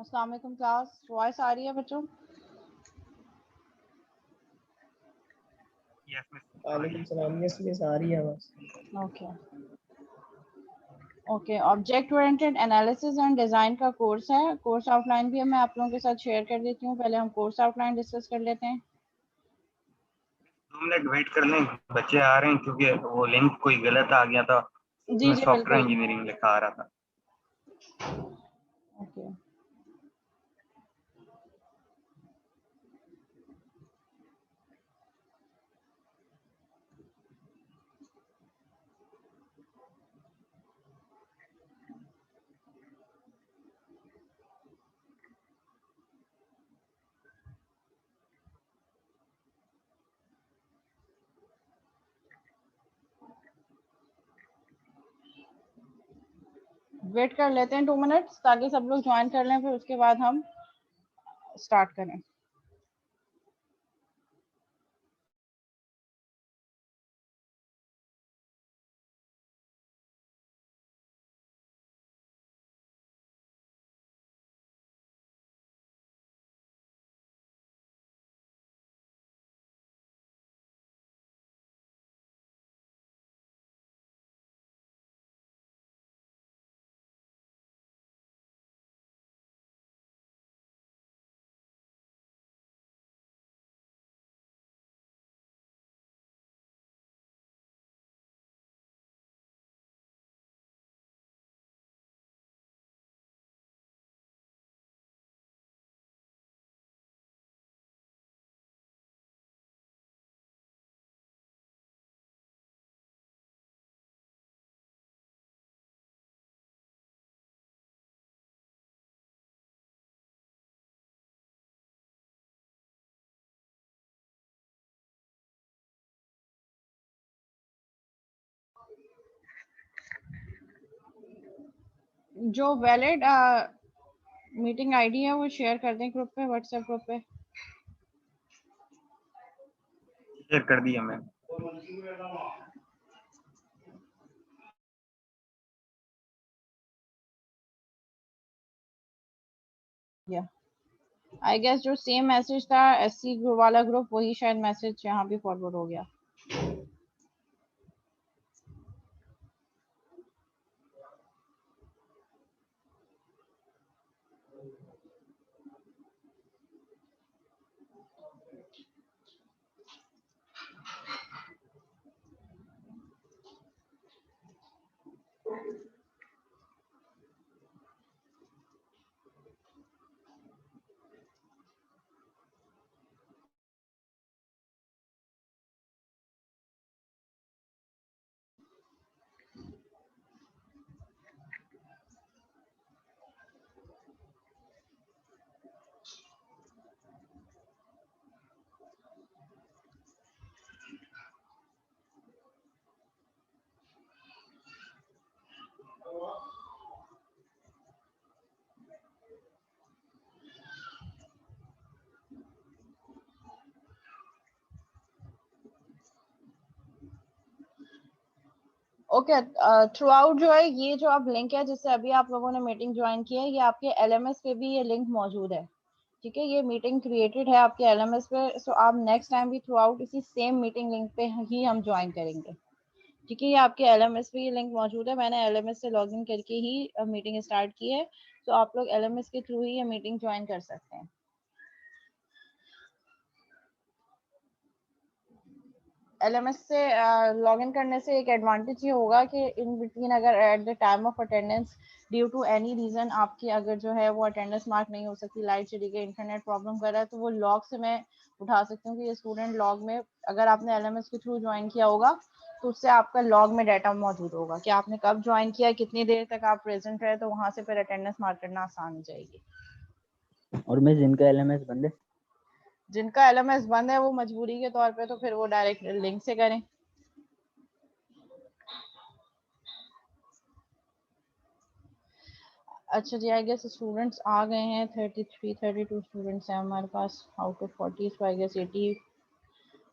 अस्सलाम वालेकुम class, voice आ रही है बच्चों? वालेकुम सलाम। यस मिस आ रही है बस। Okay okay. Object oriented analysis and design का कोर्स है। कोर्स आउटलाइन भी मैं आप लोगों के साथ शेयर कर देती हूँ। पहले हम कोर्स आउटलाइन डिस्कस कर लेते हैं। 2 मिनट वेट कर लें, बच्चे आ रहे हैं क्योंकि वो लिंक कोई गलत आ गया था। जी उसमें जी सॉफ्टवेयर बिल्कुल। इंजीनियरिंग लिखा आ रहा था। ओके वेट कर लेते हैं 2 मिनट्स ताकि सब लोग ज्वाइन कर लें, फिर उसके बाद हम स्टार्ट करें। जो वैलिड मीटिंग आईडी है वो शेयर कर दें ग्रुप पे, व्हाट्सएप ग्रुप पे। शेयर कर दिया मैंने। या आई गेस जो सेम मैसेज था एससी वाला ग्रुप, वही शायद मैसेज यहाँ भी फॉरवर्ड हो गया। ओके थ्रू आउट जो है ये जो आप लिंक है जिससे अभी आप लोगों ने मीटिंग ज्वाइन की है, ये आपके एलएमएस पे भी ये लिंक मौजूद है। ठीक है, ये मीटिंग क्रिएटेड है आपके एलएमएस पे, सो आप नेक्स्ट टाइम भी थ्रू आउट इसी सेम मीटिंग लिंक पे ही हम ज्वाइन करेंगे। ठीक है, ये आपके एलएमएस पे ये लिंक मौजूद है। मैंने एलएमएस से लॉगिन करके ही मीटिंग स्टार्ट की है, तो आप लोग एलएमएस के थ्रू ही ये मीटिंग ज्वाइन कर सकते हैं। एलएमएस से लॉगिन करने से एक एडवांटेज ये होगा कि इन बिटवीन अगर at the time of attendance due to any reason आपकी अगर जो है वो अटेंडेंस मार्क नहीं हो सकती, लाइट चली गई, इंटरनेट प्रॉब्लम कर रहा है, तो वो लॉग से मैं उठा सकती हूँ कि ये स्टूडेंट लॉग में, अगर आपने एलएमएस के थ्रू ज्वाइन किया होगा तो उससे आपका लॉग में डाटा मौजूद होगा कि आपने कब ज्वाइन किया, कितनी देर तक आप प्रेजेंट रहे, तो वहां से फिर अटेंडेंस मार्क करना आसान हो जाएगी। और मैं जिनका एलएमएस बंद है, जिनका एलएमएस बंद है वो मजबूरी के तौर पे तो फिर वो डायरेक्ट लिंक से करें। अच्छा जी, आई गेस स्टूडेंट्स आ गए हैं। 33 32 स्टूडेंट्स हैं हमारे पास out of 40, so I guess 80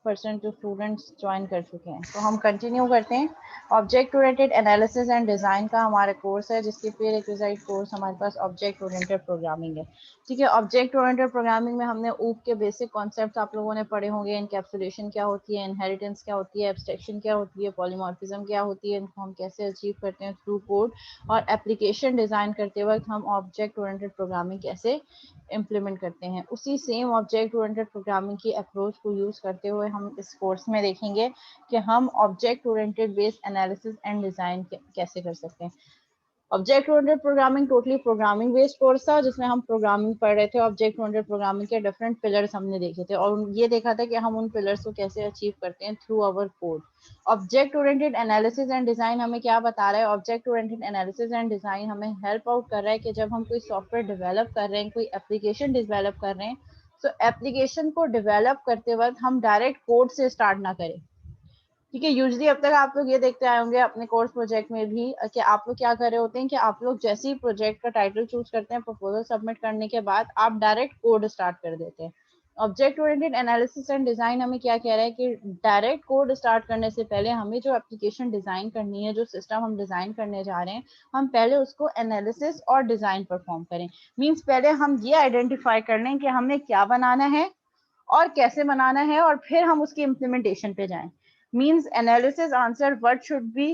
percent जो स्टूडेंट्स ज्वाइन कर चुके हैं। तो हम कंटिन्यू करते हैं। Object oriented analysis and design का हमारा कोर्स है, जिसकी प्री रिक्विजिट कोर्स हमारे पास ऑब्जेक्ट ओरिएंटेड प्रोग्रामिंग है। ठीक है, ऑब्जेक्ट ओरिएंटेड प्रोग्रामिंग में हमने ऊप के बेसिक कॉन्सेप्ट आप लोगों ने पढ़े होंगे। इनकैप्सुलेशन क्या होती है, इनहेरिटेंस क्या होती है, एब्स्ट्रैक्शन क्या होती है, पॉलीमॉर्फिज्म क्या होती है, इनको हम कैसे अचीव करते हैं थ्रू कोड, और एप्लीकेशन डिज़ाइन करते वक्त हम ऑब्जेक्ट ओरिएंटेड प्रोग्रामिंग कैसे इम्प्लीमेंट करते हैं। उसी सेम ऑब्जेक्ट ओरिएंटेड प्रोग्रामिंग की अप्रोच को यूज़ करते हुए हम इस कोर्स में देखेंगे कि हम object oriented based analysis and design कैसे कर सकते हैं। Object oriented programming totally programming based course था, जिसमें हम प्रोग्रामिंग पढ़ रहे थे। ऑब्जेक्ट ओरिएंटेड प्रोग्रामिंग के डिफरेंट पिलर्स हमने देखे थे और ये देखा था कि हम उन पिलर्स को कैसे अचीव करते हैं through our code. Object oriented analysis and design हमें क्या बता रहा है? Object oriented analysis and design हमें हेल्प आउट कर रहा है कि जब हम कोई सॉफ्टवेयर डेवलप कर रहे हैं, कोई एप्लीकेशन डेवलप कर रहे हैं, तो एप्लीकेशन को डेवलप करते वक्त हम डायरेक्ट कोड से स्टार्ट ना करें। ठीक है, यूजली अब तक आप लोग ये देखते आए होंगे अपने कोर्स प्रोजेक्ट में भी कि आप लोग क्या कर रहे होते हैं कि आप लोग जैसे ही प्रोजेक्ट का टाइटल चूज करते हैं, प्रपोजल सबमिट करने के बाद आप डायरेक्ट कोड स्टार्ट कर देते हैं। Object oriented analysis and design हमें क्या कह रहा है कि डायरेक्ट कोड स्टार्ट करने से पहले हमें जो एप्लीकेशन डिजाइन करनी है, जो सिस्टम हम डिजाइन करने जा रहे हैं, हम पहले उसको एनालिसिस और डिजाइन परफॉर्म करें। मीन्स पहले हम ये आइडेंटिफाई कर लें कि हमें क्या बनाना है और कैसे बनाना है, और फिर हम उसकी इम्प्लीमेंटेशन पे जाएं। Means analysis answer what should be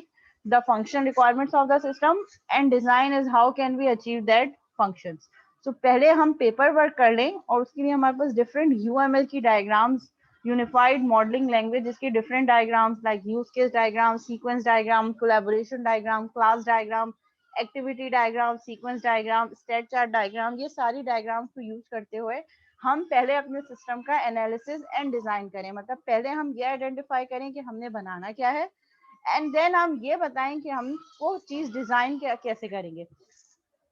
the function requirements of the system, and design is how can we achieve that functions. So पहले हम पेपर वर्क कर लें, और उसके लिए हमारे पास डिफरेंट UML की डायग्राम्स, यूनिफाइड मॉडलिंग लैंग्वेज, जिसकी different diagrams like use case diagram, sequence diagram, collaboration diagram, class diagram, activity diagram, sequence diagram, state chart diagram, ये सारी डायग्राम्स को यूज करते हुए हम पहले अपने सिस्टम का एनालिसिस एंड डिजाइन करें। मतलब पहले हम ये आइडेंटिफाई करें कि हमने बनाना क्या है, एंड देन हम ये बताएं कि हम वो चीज डिजाइन कैसे करेंगे।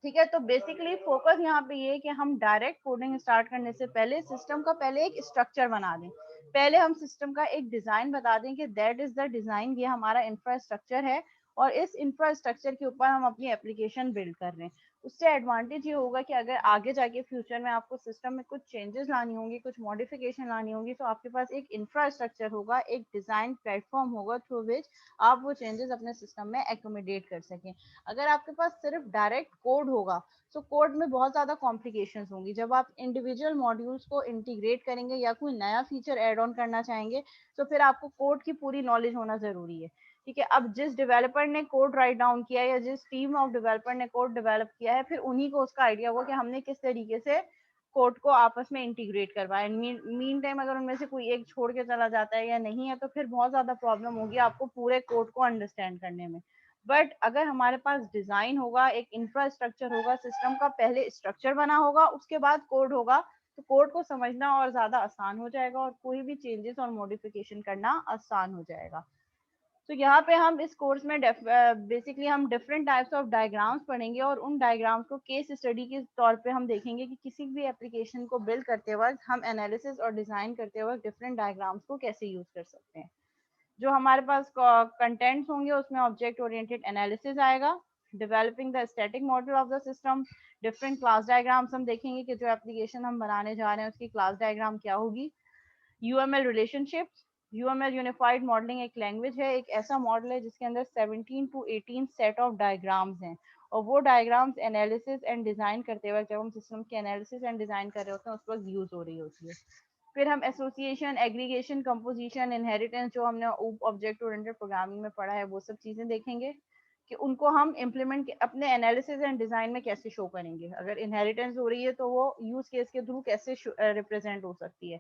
ठीक है, तो बेसिकली फोकस यहाँ पे ये है कि हम डायरेक्ट कोडिंग स्टार्ट करने से पहले सिस्टम का पहले एक स्ट्रक्चर बना दें। पहले हम सिस्टम का एक डिजाइन बता दें कि दैट इज द डिजाइन, ये हमारा इंफ्रास्ट्रक्चर है, और इस इंफ्रास्ट्रक्चर के ऊपर हम अपनी एप्लीकेशन बिल्ड कर रहे हैं। उससे एडवांटेज ये होगा कि अगर आगे जाके फ्यूचर में आपको सिस्टम में कुछ चेंजेस लानी होंगी, कुछ मॉडिफिकेशन लानी होगी, तो आपके पास एक इंफ्रास्ट्रक्चर होगा, एक डिजाइन प्लेटफॉर्म होगा थ्रू विच आप वो चेंजेस अपने सिस्टम में एकोमोडेट कर सकें। अगर आपके पास सिर्फ डायरेक्ट कोड होगा, तो कोड में बहुत ज्यादा कॉम्प्लिकेशंस होंगी। जब आप इंडिविजुअल मॉड्यूल्स को इंटीग्रेट करेंगे या कोई नया फीचर ऐड ऑन करना चाहेंगे, तो फिर आपको कोड की पूरी नॉलेज होना जरूरी है। ठीक है, अब जिस डेवलपर ने कोड राइट डाउन किया है या जिस टीम ऑफ डेवलपर ने कोड डेवलप किया है, फिर उन्हीं को उसका आइडिया होगा कि हमने किस तरीके से कोड को आपस में इंटीग्रेट करवाया। मीन टाइम अगर उनमें से कोई एक छोड़ के चला जाता है या नहीं है, तो फिर बहुत ज्यादा प्रॉब्लम होगी आपको पूरे कोड को अंडरस्टैंड करने में। बट अगर हमारे पास डिजाइन होगा, एक इंफ्रास्ट्रक्चर होगा, सिस्टम का पहले स्ट्रक्चर बना होगा, उसके बाद कोड होगा, तो कोड को समझना और ज्यादा आसान हो जाएगा और कोई भी चेंजेस और मॉडिफिकेशन करना आसान हो जाएगा। तो यहाँ पे हम इस कोर्स में बेसिकली हम डिफरेंट टाइप्स ऑफ डायग्राम्स पढ़ेंगे, और उन डायग्राम्स को केस स्टडी के तौर पे हम देखेंगे कि किसी भी एप्लीकेशन को बिल्ड करते वक्त हम एनालिसिस और डिजाइन करते वक्त डिफरेंट डायग्राम्स को कैसे यूज कर सकते हैं। जो हमारे पास कंटेंट्स होंगे उसमें ऑब्जेक्ट ओरिएंटेड एनालिसिस आएगा, developing the static model of the system, different class diagrams हम देखेंगे कि जो एप्लीकेशन हम बनाने जा रहे हैं उसकी क्लास डायग्राम क्या होगी। UML relationships, UML unified modelling एक लैंग्वेज है, एक ऐसा मॉडल है जिसके अंदर 17 to 18 सेट ऑफ डायग्राम्स हैं, और वो डायग्राम्स एनालिसिस एंड डिजाइन करते वक्त, जब हम सिस्टम के एनालिसिस एंड डिजाइन कर रहे होते हैं, उस वक्त यूज हो रही होती है। फिर हम एसोसिएशन, एग्रीगेशन, कंपोजिशन, इनहेरिटेंस, जो हमने ऑब्जेक्ट ओरिएंटेड प्रोग्रामिंग में पढ़ा है, वो सब चीजें देखेंगे कि उनको हम इम्प्लीमेंट अपने एनालिसिस एंड डिजाइन में कैसे शो करेंगे। अगर इनहेरिटेंस हो रही है तो वो यूज केस के थ्रू कैसे रिप्रेजेंट हो सकती है।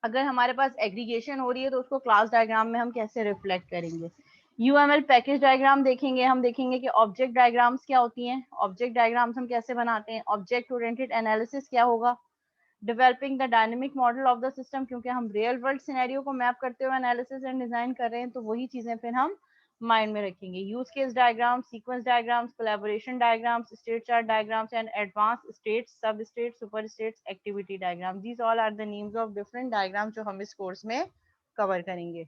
अगर हमारे पास एग्रीगेशन हो रही है तो उसको क्लास डायग्राम में हम कैसे रिफ्लेक्ट करेंगे। UML पैकेज डायग्राम देखेंगे, हम देखेंगे कि ऑब्जेक्ट डायग्राम्स क्या होती हैं, ऑब्जेक्ट डायग्राम्स हम कैसे बनाते हैं, ऑब्जेक्ट ओरिएंटेड एनालिसिस क्या होगा, developing the dynamic model of the system, क्योंकि हम रियल वर्ल्ड सिनेरियो को मैप करते हुए एनालिसिस एंड डिजाइन कर रहे हैं, तो वही चीजें फिर हम माइंड में रखेंगे। Use case diagram, sequence diagrams, collaboration diagrams, state chart diagrams and advance states, sub states, super states, activity diagram, these all are the names of different diagram जो हम इस कोर्स में कवर करेंगे।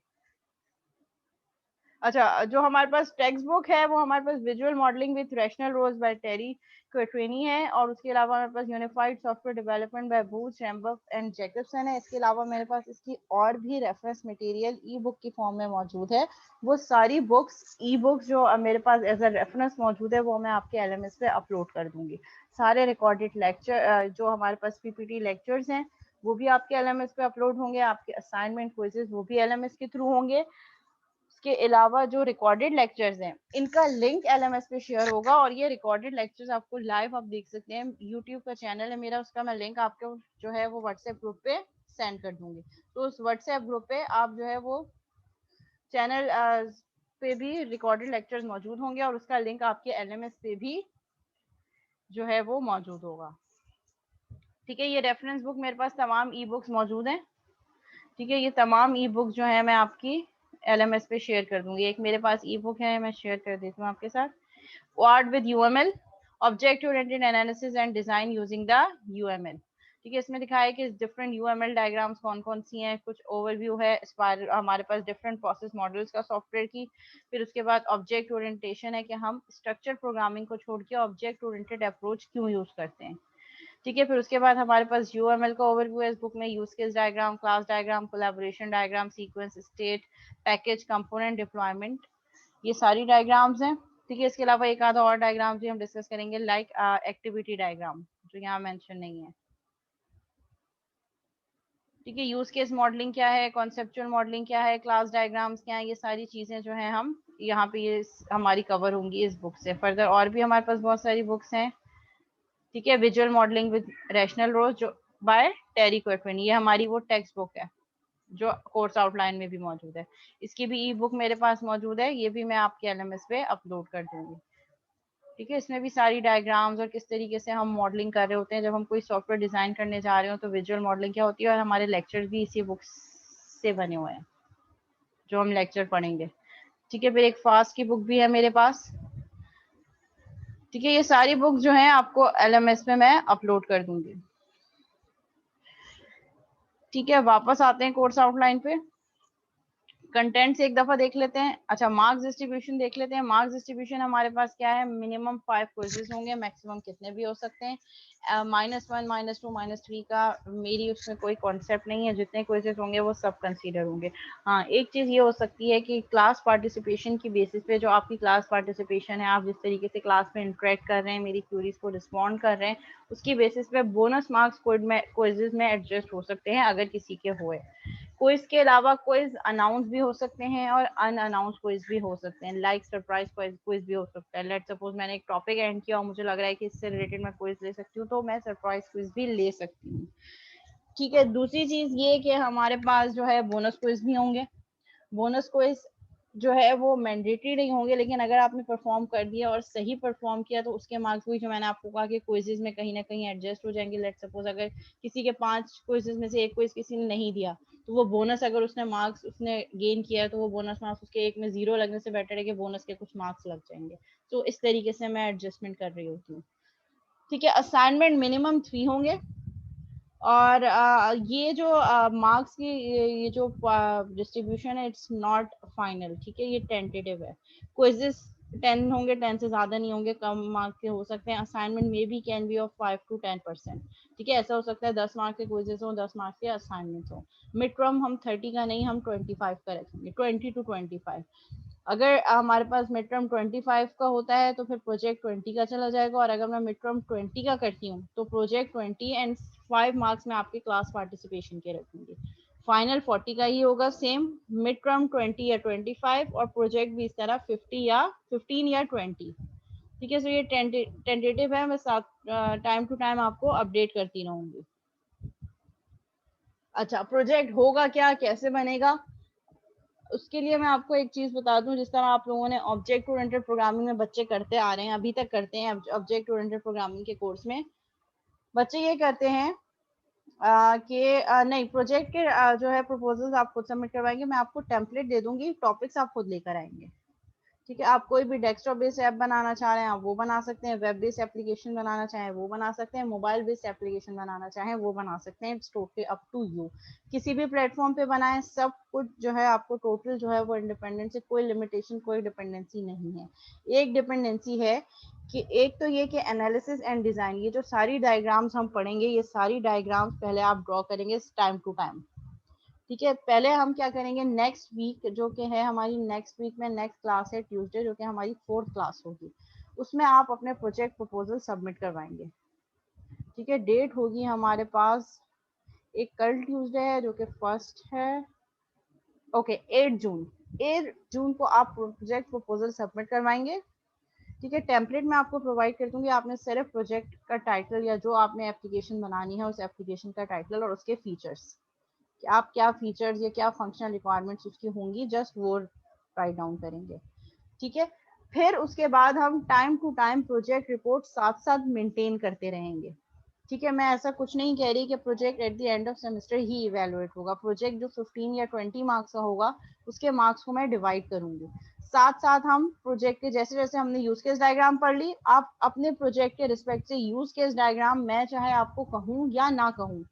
अच्छा, जो हमारे पास टेक्स्ट बुक है वो हमारे पास visual modeling with Rational Rose by Terry Quatrani है, और उसके अलावा हमारे पास unified software development by Booch Rumbaugh and Jacobson है। इसके अलावा मेरे पास इसकी और भी रेफरेंस मटेरियल ई बुक की फॉर्म में मौजूद है। वो सारी बुक्स ई बुक्स जो मेरे पास एज अ रेफरेंस मौजूद है वो मैं आपके LMS पे अपलोड कर दूंगी। सारे रिकॉर्डेड लेक्चर जो हमारे पास PPT लेक्चर्स हैं वो भी आपके LMS पे अपलोड होंगे। आपके असाइनमेंट क्विजेस वो भी LMS के थ्रू होंगे। इसके अलावा जो रिकॉर्डेड लेक्चर्स हैं इनका लिंक LMS पे शेयर होगा, और ये रिकॉर्डेड लेक्चर्स आपको लाइव आप देख सकते हैं। यूट्यूब का चैनल है मेरा, उसका मैं लिंक आपको जो है वो व्हाट्सएप ग्रुप पे सेंड कर दूंगी। तो उस व्हाट्सएप ग्रुप पे आप जो है वो चैनल पे भी रिकॉर्डेड लेक्चर्स मौजूद होंगे, और उसका लिंक आपके LMS पे भी जो है वो मौजूद होगा। ठीक है, ये रेफरेंस बुक मेरे पास तमाम ई बुक्स मौजूद हैं। ठीक है, ये तमाम ई बुक जो है मैं आपकी LMS पे शेयर कर दूंगी। एक मेरे पास ई बुक है, मैं शेयर कर देती हूँ आपके साथ। Word with UML, object oriented analysis and design using the UML। ठीक है, इसमें दिखाया है कि डिफरेंट UML डायग्राम्स कौन कौन सी हैं, कुछ ओवरव्यू है हमारे पास डिफरेंट प्रोसेस मॉडल्स का सॉफ्टवेयर की। फिर उसके बाद ऑब्जेक्ट ओरिएंटेशन है कि हम स्ट्रक्चर प्रोग्रामिंग को छोड़ के ऑब्जेक्ट ओरिएंटेड अप्रोच क्यों यूज करते हैं। ठीक है, फिर उसके बाद हमारे पास UML का ओवरव्यू है इस बुक में। Use case diagram, class diagram, collaboration diagram, sequence, state, package, component, deployment, ये सारी डायग्राम्स हैं। ठीक है, इसके अलावा एक आधा और डायग्राम भी हम डिस्कस करेंगे, लाइक एक्टिविटी डायग्राम, जो यहाँ मेंशन नहीं है। ठीक है, यूज केस मॉडलिंग क्या है, कॉन्सेप्चुअल मॉडलिंग क्या है, क्लास डायग्राम्स क्या है, ये सारी चीजें जो है हम यहाँ पे ये हमारी कवर होंगी इस बुक से। फर्दर और भी हमारे पास बहुत सारी बुक्स हैं। ठीक है, विजुअल मॉडलिंग विद रैशनल रोज जो बाय टेरी क्वेट्रेनी, ये हमारी वो टेक्स्ट बुक है जो कोर्स आउटलाइन में भी मौजूद है। इसकी भी ई बुक मेरे पास मौजूद है, ये भी मैं आपके LMS पे अपलोड कर दूंगी। ठीक है, इसमें भी सारी डायग्राम्स और किस तरीके से हम मॉडलिंग कर रहे होते हैं जब हम कोई सॉफ्टवेयर डिजाइन करने जा रहे हो तो विजुअल मॉडलिंग क्या होती है, और हमारे लेक्चर्स भी इसी बुक से बने हुए हैं जो हम लेक्चर पढ़ेंगे। ठीक है, फिर एक फास्ट की बुक भी है मेरे पास। ठीक है, ये सारी बुक जो है आपको LMS में मैं अपलोड कर दूंगी। ठीक है, वापस आते हैं कोर्स आउटलाइन पे। कंटेंट्स एक दफा देख लेते हैं। अच्छा, मार्क्स डिस्ट्रीब्यूशन देख लेते हैं। मार्क्स डिस्ट्रीब्यूशन हमारे पास क्या है, मिनिमम 5 क्विजेस होंगे, मैक्सिमम कितने भी हो सकते हैं। -1, -2, -3 का मेरी उसमें कोई कॉन्सेप्ट नहीं है, जितने क्विजेस होंगे वो सब कंसीडर होंगे। हाँ, एक चीज ये हो सकती है कि क्लास पार्टिसिपेशन की बेसिस पे, जो आपकी क्लास पार्टिसिपेशन है, आप जिस तरीके से क्लास में इंटरेक्ट कर रहे हैं, मेरी क्यूरीज को रिस्पॉन्ड कर रहे हैं, उसकी बेसिस पे बोनस मार्क्स क्विजेस में एडजस्ट हो सकते हैं अगर किसी के हुए। क्विज के अलावा क्विज अनाउंस भी हो सकते हैं और अनअनाउंस क्विज भी हो सकते हैं, लाइक सरप्राइज क्विज भी हो सकता है। लेट सपोज मैंने एक टॉपिक एंड किया और मुझे लग रहा है कि इससे रिलेटेड मैं क्विज ले सकती हूँ, तो मैं सरप्राइज क्विज भी ले सकती हूँ। ठीक है, दूसरी चीज ये कि हमारे पास जो है बोनस क्विज भी होंगे। बोनस क्विज जो है वो मैंडेटरी नहीं होंगे, लेकिन अगर आपने परफॉर्म कर दिया और सही परफॉर्म किया तो उसके मार्क्स भी जो मैंने आपको कहा कि क्विजेज में कहीं ना कहीं एडजस्ट हो जाएंगे। लेट सपोज अगर किसी के 5 क्विजेज में से एक क्विज किसी ने नहीं दिया, तो वो बोनस अगर उसने मार्क्स उसने गेन किया है तो वो बोनस मार्क्स उसके एक में 0 लगने से बेटर है कि बोनस के कुछ मार्क्स लग जाएंगे। तो इस तरीके से मैं एडजस्टमेंट कर रही होती हूँ। ठीक है, असाइनमेंट मिनिमम 3 होंगे, और ये जो मार्क्स की ये जो डिस्ट्रीब्यूशन है इट्स नॉट फाइनल। ठीक है, ये टेंटेटिव है। क्विजेस 10 होंगे, 10 से ज्यादा नहीं होंगे, कम मार्क्स के हो सकते हैं। असाइनमेंट में भी कैन बी ऑफ 5 to 10%। ठीक है, ऐसा हो सकता है 10 मार्क्स के क्विजेस हो, 10 मार्क्स के असाइनमेंट हो। मिड टर्म हम 30 का नहीं, हम 25 का रखेंगे, 20 to 25। अगर हमारे पास मिड टर्म 25 का होता है तो फिर प्रोजेक्ट 20 का चला जाएगा, और अगर मैं मिड टर्म 20 का करती हूँ तो प्रोजेक्ट 20 एंड 5 मार्क्स में आपके क्लास पार्टिसिपेशन के रखूंगी। फाइनल 40 का ही होगा सेम, मिड टर्म 20 या 25, और प्रोजेक्ट भी इस तरह 15 या 20। ठीक है, सो ये टेंटेटिव है, मैं टाइम टू टाइम आपको अपडेट करती रहूंगी। अच्छा, प्रोजेक्ट होगा क्या, कैसे बनेगा, उसके लिए मैं आपको एक चीज बता दूं। जिस तरह आप लोगों ने ऑब्जेक्ट ओरिएंटेड प्रोग्रामिंग में बच्चे करते आ रहे हैं, अभी तक करते हैं ऑब्जेक्ट ओरिएंटेड प्रोग्रामिंग के कोर्स में, बच्चे ये करते हैं कि नहीं, प्रोजेक्ट के जो है प्रपोजल्स आप खुद सबमिट करवाएंगे, मैं आपको टेम्पलेट दे दूंगी, टॉपिक्स आप खुद लेकर आएंगे। ठीक है, आप कोई भी डेस्कटॉप बेस्ड ऐप बनाना चाह रहे हैं आप वो बना सकते हैं, वेब बेस्ड एप्लीकेशन बनाना चाहें वो बना सकते हैं, मोबाइल बेस्ड एप्लीकेशन बनाना चाहें वो बना सकते हैं। It's totally up to you. किसी भी प्लेटफॉर्म पे बनाएं, सब कुछ जो है आपको टोटल जो है वो इंडिपेंडेंस है, कोई लिमिटेशन कोई डिपेंडेंसी नहीं है। एक डिपेंडेंसी है कि एक तो ये कि एनालिसिस एंड डिजाइन, ये जो सारी डायग्राम्स हम पढ़ेंगे ये सारी डायग्राम्स पहले आप ड्रॉ करेंगे टाइम टू टाइम। ठीक है, पहले हम क्या करेंगे नेक्स्ट वीक जो कि है हमारी नेक्स्ट वीक में नेक्स्ट क्लास है ट्यूसडे जो कि हमारी 4th क्लास होगी, उसमें आप अपने प्रोजेक्ट प्रपोजल सबमिट करवाएंगे। ठीक है, डेट होगी हमारे पास एक कल ट्यूसडे है जो कि 1 है, ओके 8 जून। 8 जून को आप प्रोजेक्ट प्रपोजल सबमिट करवाएंगे। ठीक है, टेम्पलेट मैं आपको प्रोवाइड कर दूंगी, आपने सिर्फ प्रोजेक्ट का टाइटल या जो आपने एप्लीकेशन बनानी है उस एप्लीकेशन का टाइटल और उसके फीचर्स, कि आप क्या फीचर्स या क्या फंक्शनल रिक्वायरमेंट्स उसकी होंगी जस्ट वो राइट डाउन करेंगे। ठीक है, फिर उसके बाद हम time to time project report साथ साथ मेंटेन करते रहेंगे। ठीक है, मैं ऐसा कुछ नहीं कह रही कि project at the end of semester he evaluate होगा, प्रोजेक्ट जो 15 या 20 मार्क्स का होगा उसके मार्क्स को मैं डिवाइड करूंगी। साथ साथ हम प्रोजेक्ट के जैसे जैसे हमने यूज केस डायग्राम पढ़ ली, आप अपने प्रोजेक्ट के रिस्पेक्ट से यूज केस डायग्राम मैं चाहे आपको कहूँ या ना कहूँ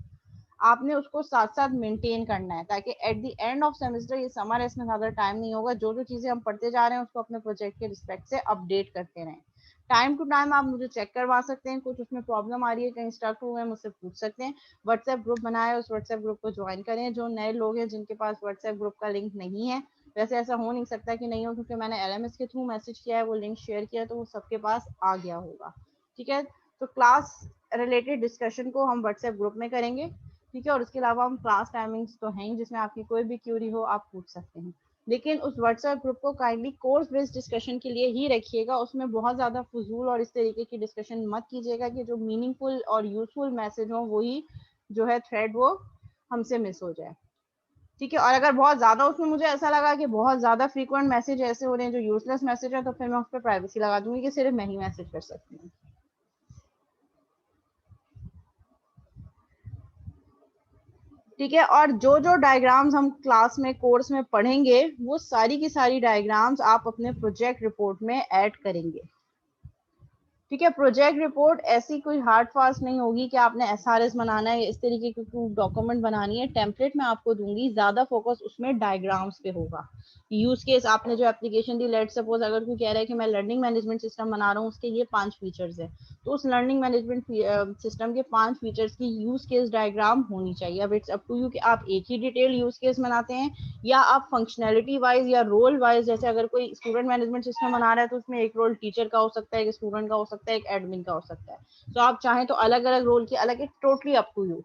आपने उसको साथ साथ मेंटेन करना है, ताकि at the end of semester ये समर है इसमें ज्यादा टाइम नहीं होगा, जो जो चीजें हम पढ़ते जा रहे हैं उसको अपने प्रोजेक्ट के रिस्पेक्ट से अपडेट करते रहें। टाइम टू टाइम आप मुझे चेक करवा सकते हैं, कुछ उसमें प्रॉब्लम आ रही है कहीं स्टक हुए हैं मुझसे पूछ सकते हैं। व्हाट्सएप ग्रुप बनाया उस व्हाट्सएप ग्रुप को ज्वाइन करें, जो नए लोग हैं जिनके पास व्हाट्सएप ग्रुप का लिंक नहीं है, वैसे ऐसा हो नहीं सकता कि नहीं हो, क्योंकि मैंने एलएमएस के थ्रू मैसेज किया है, वो लिंक शेयर किया तो वो सबके पास आ गया होगा। ठीक है, तो क्लास रिलेटेड डिस्कशन को हम व्हाट्सएप ग्रुप में करेंगे। ठीक है, और उसके अलावा हम क्लास टाइमिंग्स तो हैं जिसमें आपकी कोई भी क्यूरी हो आप पूछ सकते हैं, लेकिन उस व्हाट्सएप ग्रुप को काइंडली कोर्स बेस्ड डिस्कशन के लिए ही रखिएगा, उसमें बहुत ज़्यादा फजूल और इस तरीके की डिस्कशन मत कीजिएगा कि जो मीनिंगफुल और यूजफुल मैसेज हो वही जो है थ्रेड वो हमसे मिस हो जाए। ठीक है, और अगर बहुत ज़्यादा उसमें मुझे ऐसा लगा कि बहुत ज़्यादा फ्रीक्वेंट मैसेज ऐसे हो रहे हैं जो यूजलेस मैसेज है तो फिर मैं उस पर प्राइवेसी लगा दूंगी कि सिर्फ मैं ही मैसेज कर सकती हूँ। ठीक है, और जो जो डायग्राम्स हम क्लास में कोर्स में पढ़ेंगे वो सारी की सारी डायग्राम्स आप अपने प्रोजेक्ट रिपोर्ट में ऐड करेंगे। ठीक है, प्रोजेक्ट रिपोर्ट ऐसी कोई हार्ड फास्ट नहीं होगी कि आपने एसआरएस बनाना है, इस तरीके की डॉक्यूमेंट बनानी है, टेम्पलेट मैं आपको दूंगी, ज्यादा फोकस उसमें डायग्राम्स पे होगा। यूज केस आपने जो एप्लीकेशन दी, लेट सपोज अगर कोई कह रहा है कि मैं लर्निंग मैनेजमेंट सिस्टम बना रहा हूँ उसके ये 5 फीचर्स है, तो उस लर्निंग मैनेजमेंट सिस्टम के 5 फीचर्स की यूज केस डायग्राम होनी चाहिए। अब इट्स अप टू यू कि आप एक ही डिटेल यूज केस बनाते हैं या आप फंक्शनैलिटी वाइज या रोल वाइज, जैसे अगर कोई स्टूडेंट मैनेजमेंट सिस्टम बना रहा है तो उसमें एक रोल टीचर का हो सकता है, एक स्टूडेंट का हो सकता है, एक एडमिन का हो सकता है, तो आप चाहें तो अलग अलग रोल की अलग, टोटली अप टू यू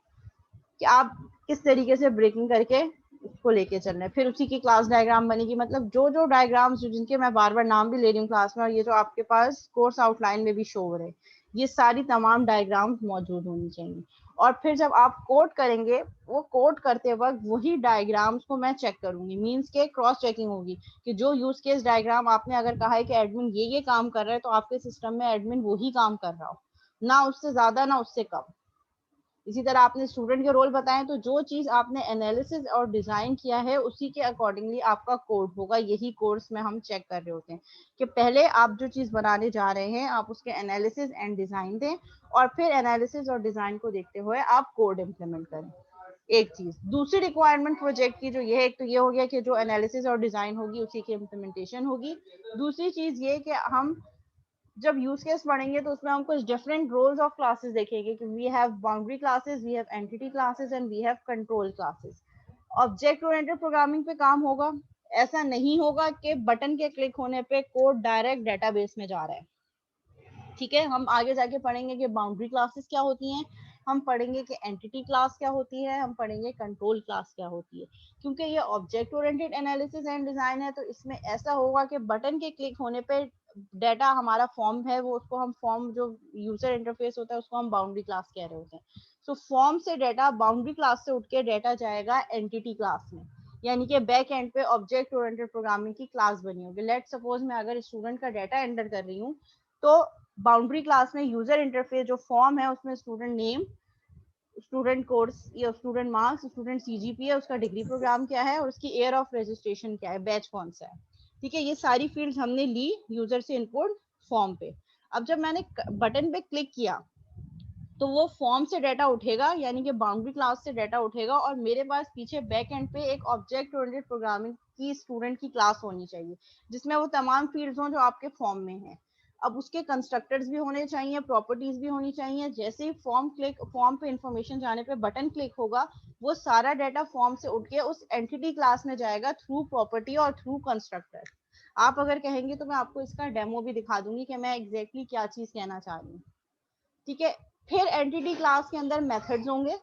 कि आप किस तरीके से ब्रेकिंग करके उसको लेके चल रहे हैं। फिर उसी की क्लास डायग्राम बनेगी, मतलब जो जो डायग्राम्स जिनके मैं बार बार नाम भी ले रही हूँ क्लास में, और ये जो आपके पास कोर्स आउटलाइन में भी शो हो रहे हैं, ये सारी तमाम डायग्राम्स मौजूद होनी चाहिए। और फिर जब आप कोड करेंगे वो कोड करते वक्त वही डायग्राम्स को मैं चेक करूंगी, मींस के क्रॉस चेकिंग होगी कि जो यूज केस डायग्राम आपने अगर कहा है कि एडमिन ये काम कर रहा है तो आपके सिस्टम में एडमिन वही काम कर रहा हो, ना उससे ज्यादा ना उससे कम। इसी तरह आपने स्टूडेंट के रोल बताएं तो जो चीज आपने एनालिसिस और डिजाइन किया है उसी के अकॉर्डिंगली आपका कोड होगा। यही कोर्स में हम चेक कर रहे होते हैं कि पहले आप जो चीज बनाने जा रहे हैं आप उसके एनालिसिस एंड डिजाइन दें और फिर एनालिसिस और डिजाइन को देखते हुए आप कोड इम्प्लीमेंट करें। एक चीज, दूसरी रिक्वायरमेंट प्रोजेक्ट की जो ये है, एक तो ये हो गया कि जो एनालिसिस और डिजाइन होगी उसी की इम्प्लीमेंटेशन होगी। दूसरी चीज ये कि हम जब यूज केस पढ़ेंगे तो उसमें हम कुछ डिफरेंट रोल्स ऑफ क्लासेस देखेंगे कि we have boundary classes, we have entity classes and we have control classes. Object oriented programming पे काम होगा, ऐसा नहीं होगा कि बटन के क्लिक होने पे कोड डायरेक्ट डेटाबेस में जा रहा है। ठीक है, हम आगे जाके पढ़ेंगे कि बाउंड्री क्लासेस क्या होती हैं, हम पढ़ेंगे कि एंटिटी क्लास क्या होती है, हम पढ़ेंगे कंट्रोल क्लास क्या होती है। क्योंकि ये object oriented analysis and design है तो इसमें ऐसा होगा कि बटन के क्लिक होने पे डाटा हमारा फॉर्म है वो उसको हम फॉर्म जो यूजर इंटरफेस होता है उसको हम बाउंड्री क्लास कह रहे होते हैं। सो फॉर्म से डाटा बाउंड्री क्लास से उठ के डाटा जाएगा एंटिटी क्लास में, यानी कि बैक एंड पे ऑब्जेक्ट ओरिएंटेड प्रोग्रामिंग की क्लास बनी होगी। लेट सपोज मैं अगर स्टूडेंट का डाटा एंटर कर रही हूँ तो बाउंड्री क्लास में यूजर इंटरफेस जो फॉर्म है उसमें स्टूडेंट नेम, स्टूडेंट कोर्स या स्टूडेंट मार्क्स, स्टूडेंट सीजीपीए, उसका डिग्री प्रोग्राम क्या है और उसकी ईयर ऑफ रजिस्ट्रेशन क्या है, बैच कौन सा है। ठीक है, ये सारी फील्ड्स हमने ली यूजर से इनपुट फॉर्म पे। अब जब मैंने बटन पे क्लिक किया तो वो फॉर्म से डाटा उठेगा, यानी कि बाउंड्री क्लास से डाटा उठेगा, और मेरे पास पीछे बैक एंड पे एक ऑब्जेक्ट ओरिएंटेड प्रोग्रामिंग की स्टूडेंट की क्लास होनी चाहिए जिसमें वो तमाम फील्ड्स हों जो आपके फॉर्म में हैं। अब उसके कंस्ट्रक्टर्स भी होने चाहिए, प्रॉपर्टीज भी होनी चाहिए। जैसे ही फॉर्म पे इंफॉर्मेशन जाने पे बटन क्लिक होगा, वो सारा डाटा फॉर्म से उठ के उस एंटिटी क्लास में जाएगा थ्रू प्रॉपर्टी और थ्रू कंस्ट्रक्टर। आप अगर कहेंगे तो मैं आपको इसका डेमो भी दिखा दूंगी कि मैं एग्जैक्टली क्या चीज कहना चाह रही हूँ। ठीक है, फिर एंटिटी क्लास के अंदर मेथड्स होंगे,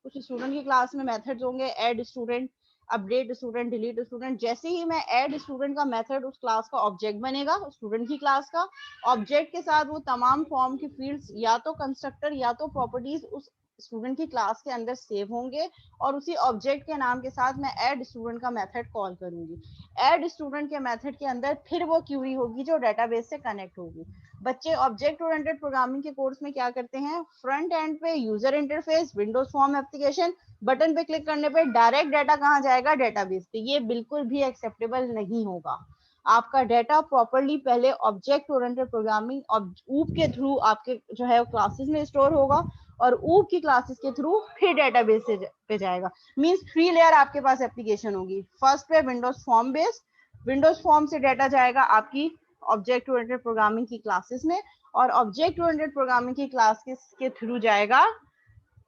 कुछ स्टूडेंट की क्लास में मेथड्स होंगे, add student, update student, delete student. जैसे ही मैं ऐड स्टूडेंट का मेथड उस क्लास का ऑब्जेक्ट बनेगा, स्टूडेंट की क्लास का ऑब्जेक्ट के साथ वो तमाम फॉर्म की फील्ड्स या तो कंस्ट्रक्टर या तो प्रॉपर्टीज उस स्टूडेंट की क्लास के अंदर सेव होंगे, और उसी ऑब्जेक्ट के नाम के साथ मैं ऐड स्टूडेंट का मेथड कॉल करूंगी। ऐड स्टूडेंट के मेथड के अंदर फिर वो क्यूरी होगी जो डेटाबेस से कनेक्ट होगी। बच्चे ऑब्जेक्ट ओरिएंटेड प्रोग्रामिंग के कोर्स में क्या करते हैं, फ्रंट एंड पे user interface, Windows form application, button पे क्लिक करने पे डायरेक्ट डाटा कहाँ जाएगा, डेटाबेस पे। ये बिल्कुल भी एक्सेप्टेबल नहीं होगा। आपका डाटा प्रॉपरली पहले ऑब्जेक्ट ओरिएंटेड प्रोग्रामिंग ऊप के थ्रू आपके जो है क्लासेस में स्टोर होगा, और ऊप की क्लासेस के थ्रू फिर डेटाबेस पे जाएगा। मींस 3 लेयर आपके पास एप्लीकेशन होगी। फर्स्ट पे Windows form based, Windows form से डाटा जाएगा आपकी ऑब्जेक्ट ओरिएंटेड प्रोग्रामिंग की क्लासेस में, और ऑब्जेक्ट ओरिएंटेड प्रोग्रामिंग की क्लास के थ्रू जाएगा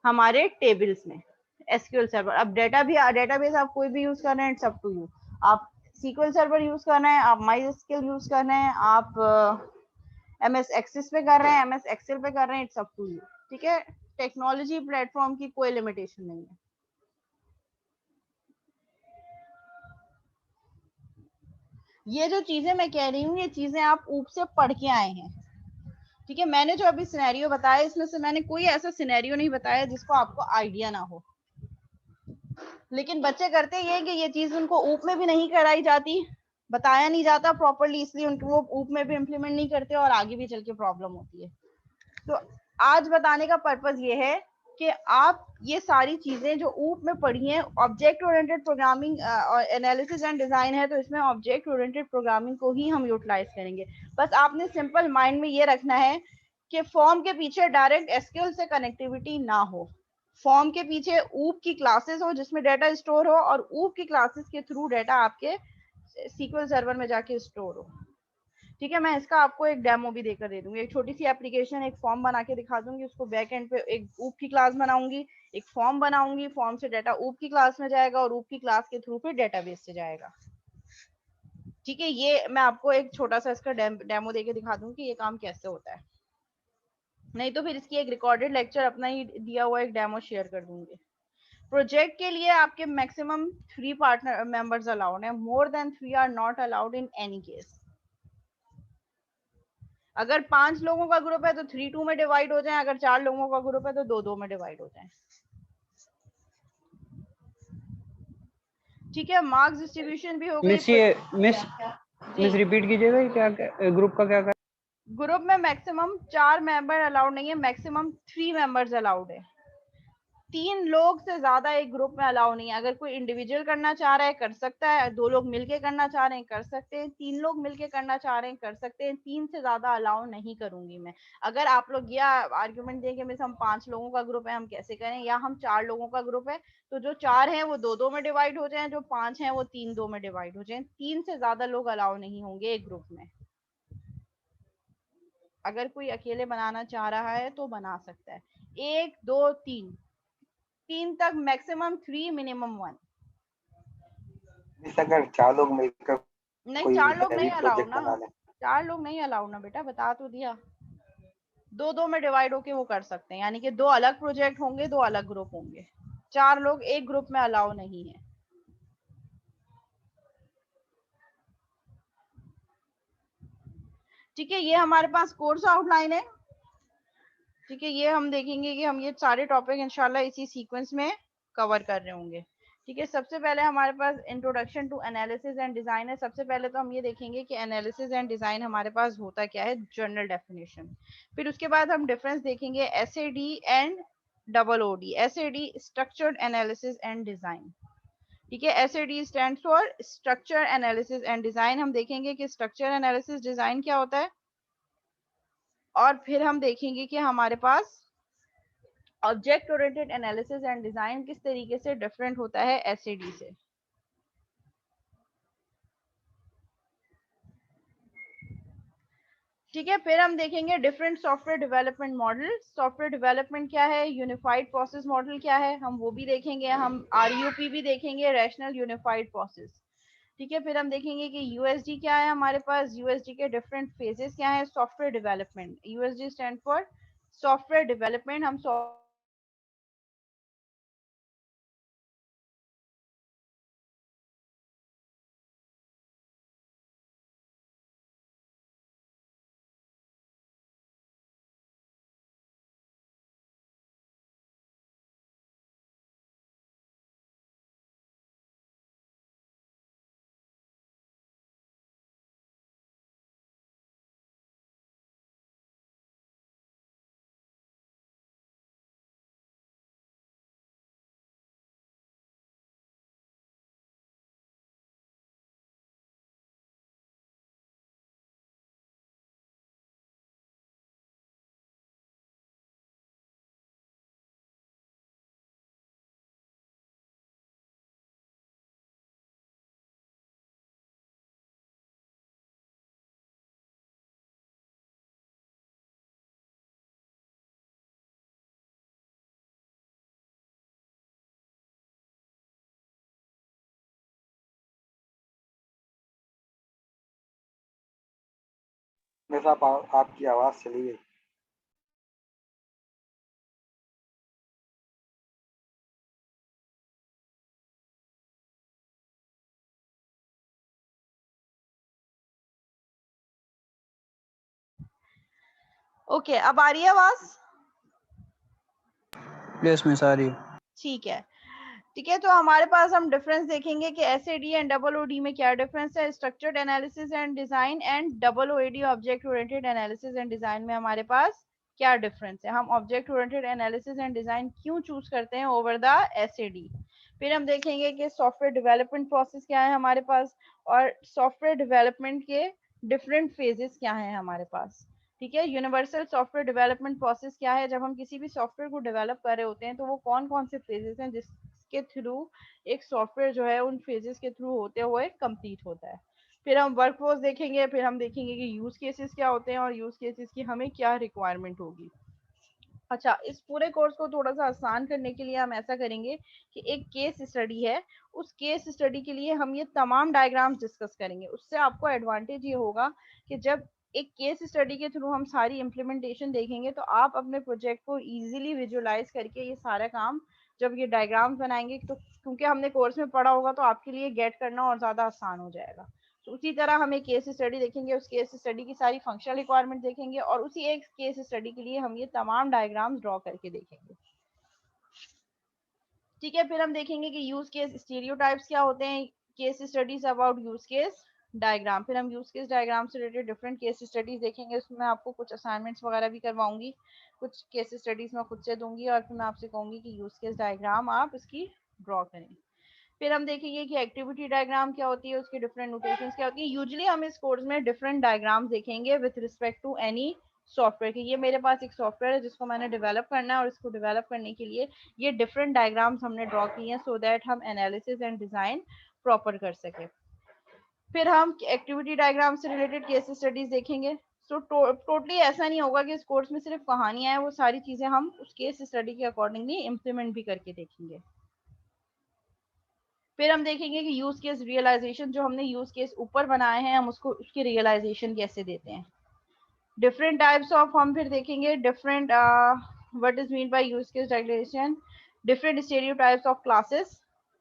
हमारे टेबल्स में, एसक्यूएल सर्वर। अब डेटाबेस आप कोई भी यूज कर रहे हैं, इट्स अप टू यू। आप सीक्वल सर्वर यूज कर रहे हैं, आप माइस्क्ल यूज कर रहे हैं, आप एमएस एक्सेस पे कर रहे हैं, एमएस एक्सेल पे कर रहे हैं, इट्स अप टू यू। ठीक है, टेक्नोलॉजी प्लेटफॉर्म की कोई लिमिटेशन नहीं है। ये जो चीजें मैं कह रही हूँ, ये चीजें आप ऊप से पढ़ के आए हैं। ठीक है, मैंने जो अभी सिनेरियो बताया इसमें से मैंने कोई ऐसा सिनेरियो नहीं बताया जिसको आपको आइडिया ना हो। लेकिन बच्चे करते ये कि ये चीज उनको ऊप में भी नहीं कराई जाती, बताया नहीं जाता प्रॉपरली, इसलिए उनको वो ऊप में भी इम्प्लीमेंट नहीं करते और आगे भी चल के प्रॉब्लम होती है। तो आज बताने का पर्पज ये है कि आप ये सारी चीजें जो ऊप में पढ़ी हैं, ऑब्जेक्ट ओरिएंटेड प्रोग्रामिंग और एनालिसिस एंड डिजाइन है, तो इसमें ऑब्जेक्ट ओरिएंटेड प्रोग्रामिंग को ही हम यूटिलाइज करेंगे। बस आपने सिंपल माइंड में ये रखना है कि फॉर्म के पीछे डायरेक्ट एसक्यूएल से कनेक्टिविटी ना हो, फॉर्म के पीछे ऊप की क्लासेस हो जिसमें डाटा स्टोर हो, और ऊप की क्लासेस के थ्रू डाटा आपके सीक्वल सर्वर में जाके स्टोर हो। ठीक है, मैं इसका आपको एक डेमो भी देकर दे दूंगी, एक छोटी सी एप्लीकेशन, एक फॉर्म बना के दिखा दूंगी, उसको बैक एंड पे एक ऊप की क्लास बनाऊंगी, एक फॉर्म बनाऊंगी, फॉर्म से डाटा ऊप की क्लास में जाएगा, और ऊप की क्लास के थ्रू फिर डेटाबेस से जाएगा। ठीक है, ये मैं आपको एक छोटा सा इसका डेमो देके दिखा दूंगी कि ये काम कैसे होता है। नहीं तो फिर इसकी एक रिकॉर्डेड लेक्चर अपना ही दिया हुआ एक डेमो शेयर कर दूंगी। प्रोजेक्ट के लिए आपके मैक्सिमम 3 पार्टनर मेंबर्स अलाउड है, more than 3 are not allowed in any case. अगर 5 लोगों का ग्रुप है तो 3-2 में डिवाइड हो जाए, अगर 4 लोगों का ग्रुप है तो 2-2 में डिवाइड हो जाए। ठीक है, मार्क्स डिस्ट्रीब्यूशन भी हो गई। मिस रिपीट कीजिएगा, क्या ग्रुप का क्या? ग्रुप में मैक्सिमम 4 मेंबर अलाउड नहीं है, मैक्सिमम 3 मेंबर्स अलाउड है। 3 लोग से ज्यादा एक ग्रुप में अलाउ नहीं है। अगर कोई इंडिविजुअल करना चाह रहा है कर सकता है, 2 लोग मिलके करना चाह रहे हैं कर सकते हैं, 3 लोग मिलके करना चाह रहे हैं कर सकते हैं, 3 से ज्यादा अलाउ नहीं करूंगी मैं। अगर आप लोग यह आर्ग्यूमेंट दें कि मिस हम 5 लोगों का ग्रुप है हम कैसे करें, या हम 4 लोगों का ग्रुप है, तो जो 4 हैं वो 2-2 में डिवाइड हो जाए, जो 5 हैं वो 3-2 में डिवाइड हो जाए। 3 से ज्यादा लोग अलाउ नहीं होंगे एक ग्रुप में। अगर कोई अकेले बनाना चाह रहा है तो बना सकता है, 1 2 3 तक मैक्सिमम 3 मिनिमम 1। अगर 4 लोग मिलकर नहीं, कोई 4 लोग हैवी नहीं अलाउ प्रोजेक्ट ना, बना लें, 4 लोग नहीं अलाउ ना बेटा, बता तो दिया। 2-2 में डिवाइड होके वो कर सकते हैं, यानी कि 2 अलग प्रोजेक्ट होंगे, 2 अलग ग्रुप होंगे। 4 लोग एक ग्रुप में अलाउ नहीं है। ठीक है, ये हमारे पास कोर्स आउटलाइन है। ठीक है, ये हम देखेंगे कि हम ये सारे टॉपिक इंशाल्लाह इसी सीक्वेंस में कवर कर रहे होंगे। ठीक है, सबसे पहले हमारे पास introduction to analysis and design है। सबसे पहले तो हम ये देखेंगे कि एनालिसिस एंड डिजाइन हमारे पास होता क्या है, जनरल डेफिनेशन। फिर उसके बाद हम डिफरेंस देखेंगे SAD and double OD. SAD structured analysis and design, ठीक है, SAD stand for structure analysis and design. हम देखेंगे कि स्ट्रक्चर एनालिसिस डिजाइन क्या होता है, और फिर हम देखेंगे कि हमारे पास object oriented analysis and design किस तरीके से डिफरेंट होता है SAD से। ठीक है, फिर हम देखेंगे different software development model. Software development क्या है, यूनिफाइड प्रोसेस मॉडल क्या है, हम वो भी देखेंगे। हम RUP भी देखेंगे, रैशनल यूनिफाइड प्रोसेस। ठीक है, फिर हम देखेंगे कि USD क्या है हमारे पास, USD के डिफरेंट फेजेस क्या है software development. USD stand for software development. हम बस आपकी आवाज़ चली गई। ओके, अब आ रही है आवाज? यस मिस आ रही है। ठीक है, ठीक है, तो हमारे पास हम डिफरेंस देखेंगे कि SAD एंड OOD में क्या डिफरेंस है। Structured analysis and design and OOD object oriented analysis and design में हमारे पास क्या डिफरेंस है। हम object oriented analysis and design क्यों चूज करते हैं ओवर द SAD। फिर हम देखेंगे कि सॉफ्टवेयर डेवलपमेंट प्रोसेस क्या है हमारे पास, और सॉफ्टवेयर डेवलपमेंट के डिफरेंट फेजेस क्या हैं हमारे पास। ठीक है, यूनिवर्सल सॉफ्टवेयर डेवलपमेंट प्रोसेस क्या है, जब हम किसी भी सॉफ्टवेयर को डेवलप कर रहे होते हैं तो वो कौन कौन से फेजेस हैं जिसके थ्रू एक सॉफ्टवेयर जो है उन फेजेस के थ्रू होते हुए कंप्लीट होता है। फिर हम वर्कफ्लोज देखेंगे, फिर हम देखेंगे कि यूज केसेस क्या होते हैं और यूज केसेस की हमें क्या रिक्वायरमेंट होगी। अच्छा, इस पूरे कोर्स को थोड़ा सा आसान करने के लिए हम ऐसा करेंगे कि एक केस स्टडी है, उस केस स्टडी के लिए हम ये तमाम डायग्राम्स डिस्कस करेंगे। उससे आपको एडवांटेज ये होगा कि जब एक केस स्टडी के थ्रू हम सारी इम्प्लीमेंटेशन देखेंगे तो आप अपने प्रोजेक्ट को इजीली विजुअलाइज करके ये सारा काम जब ये डायग्राम्स बनाएंगे तो क्योंकि हमने कोर्स में पढ़ा होगा तो आपके लिए गेट करना और ज़्यादा आसान हो जाएगा। तो उसी तरह हम एक केस स्टडी देखेंगे, उस केस स्टडी की सारी फंक्शनल रिक्वायरमेंट देखेंगे और उसी एक केस स्टडी के लिए हम ये तमाम डायग्राम्स ड्रॉ करके देखेंगे। ठीक है, फिर हम देखेंगे कि यूज केस स्टीरियोटाइप्स क्या होते हैं, case studies about use case diagram. फिर हम यूज केस डायग्राम से रिलेटेड डिफरेंट केस स्टडीज देखेंगे, उसमें आपको कुछ असाइनमेंट्स वगैरह भी करवाऊंगी, कुछ केस स्टडीज मैं खुद से दूंगी और फिर मैं आपसे कहूंगी कि यूज केस डायग्राम आप इसकी ड्रॉ करें। फिर हम देखेंगे कि एक्टिविटी डायग्राम क्या होती है, उसकी डिफरेंट नोटेशंस क्या होती है। यूजुअली हम इस कोर्स में डिफरेंट डायग्राम्स देखेंगे with respect to any software की। ये मेरे पास एक सॉफ्टवेयर है जिसको मैंने डेवलप करना है और इसको डेवलप करने के लिए ये डिफरेंट डायग्राम्स हमने ड्रॉ किए हैं सो दैट हम एनालिसिस एंड डिजाइन प्रॉपर कर सके। फिर हम एक्टिविटी डायग्राम से रिलेटेड केस स्टडीज देखेंगे। सो टोटली ऐसा नहीं होगा कि इस कोर्स में सिर्फ कहानियां हैं, वो सारी चीजें हम उस केस स्टडी के अकॉर्डिंगली इम्प्लीमेंट भी करके देखेंगे। फिर हम देखेंगे कि यूज केस रियलाइजेशन, जो हमने यूज केस ऊपर बनाए हैं हम उसको उसकी रियलाइजेशन कैसे देते हैं। डिफरेंट टाइप्स ऑफ हम फिर देखेंगे different what is mean by use case realisation. Different stereotypes of classes,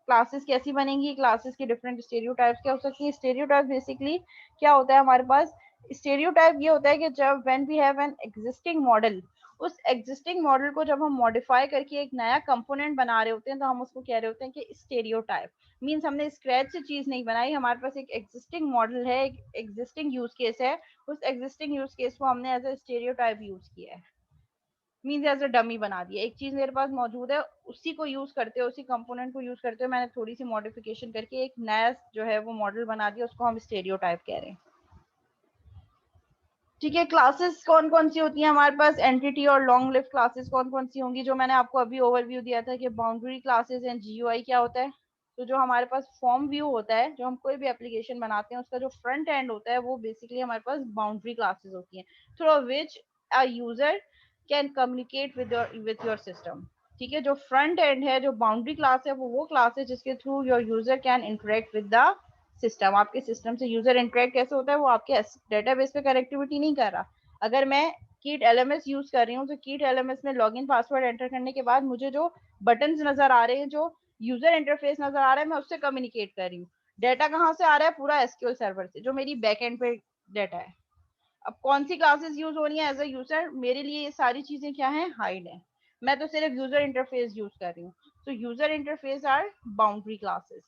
classes कैसी बनेंगी, क्लासेस की डिफरेंट स्टेरियोटाइप्स क्या हो सकती है। स्टेरियोटाइप बेसिकली क्या होता है हमारे पास, स्टेरियोटाइप ये होता है कि जब when we have an existing model, उस एग्जिस्टिंग मॉडल को जब हम मॉडिफाई करके एक नया कंपोनेंट बना रहे होते हैं तो हम उसको कह रहे होते हैं कि स्टेरियोटाइप। मीन्स हमने स्क्रैच से चीज नहीं बनाई, हमारे पास एक एग्जिस्टिंग मॉडल है, एक एग्जिस्टिंग यूज केस है, उस एग्जिस्टिंग यूज केस को हमने एज ए स्टेरियोटाइप यूज किया है। मीन्स एज अ डमी बना दिया। एक चीज मेरे पास मौजूद है, उसी को यूज करते हो, उसी कंपोनेंट को यूज करते हो, मैंने थोड़ी सी मॉडिफिकेशन करके एक नया जो है वो मॉडल बना दिया, उसको हम स्टेरियोटाइप कह रहे हैं। ठीक है, क्लासेस कौन कौन सी होती हैं हमारे पास, एंटिटी और लॉन्ग लिव क्लासेस कौन कौन सी होंगी, जो मैंने आपको अभी ओवरव्यू दिया था कि बाउंड्री क्लासेस एंड जीयूआई क्या होता है। तो जो हमारे पास फॉर्म व्यू होता है, जो हम कोई भी एप्लीकेशन बनाते हैं, उसका जो फ्रंट एंड होता है वो बेसिकली हमारे पास बाउंड्री क्लासेस होती हैं, through which a user can communicate with your system. ठीक है, जो फ्रंट एंड है, जो बाउंड्री क्लास है, वो क्लास है जिसके through your user can interact with the system. आपके सिस्टम से यूजर इंटरेक्ट कैसे होता है, वो आपके डेटाबेस पे कनेक्टिविटी नहीं कर रहा। अगर मैं कीट एलएमएस यूज कर रही हूँ, तो कीट एलएमएस में लॉगिन पासवर्ड एंटर करने के बाद मुझे जो बटन्स नजर आ रहे हैं, जो यूजर इंटरफेस नजर आ रहा है, मैं उससे कम्युनिकेट कर रही हूँ। डेटा कहाँ से आ रहा है, पूरा एसक्यूएल सर्वर से, जो मेरी बैक एंड पे डेटा है। अब कौन सी क्लासेस यूज हो रही है एज अ यूजर, मेरे लिए ये सारी चीजें क्या है, हाइड है। मैं तो सिर्फ यूजर इंटरफेस यूज कर रही हूँ। तो user interface are boundary classes.